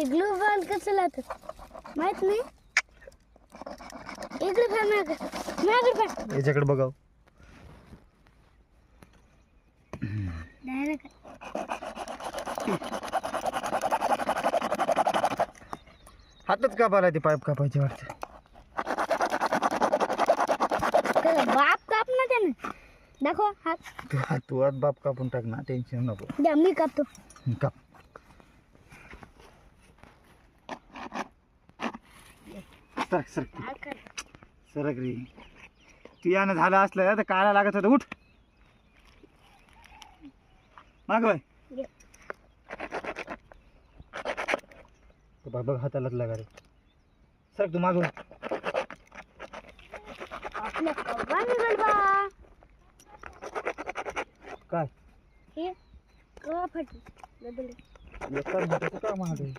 ते glue ball कसं लावतात माहित नाही. इकडे फार माझ्याकडे फार याच्याकडे बघाव. डायरेक्ट हातच कापायला ती पाईप कापायची वाटतं. बाप काप ना त्यानं. दाखव हात. तू आज बाप कापून टाक ना, टेन्शन नको. द्या मी कापतो. काप. सरक सरक सरक रे. तू यानं झालं असलं तर काला लागत होतं. उठ माग बाय. बघ बघ हातालाच लागा रे. सरक तू माग. आपल्या कव्वा निघाल बा. काय हे कव्वा फटलं. एका हाताचं काम आहे.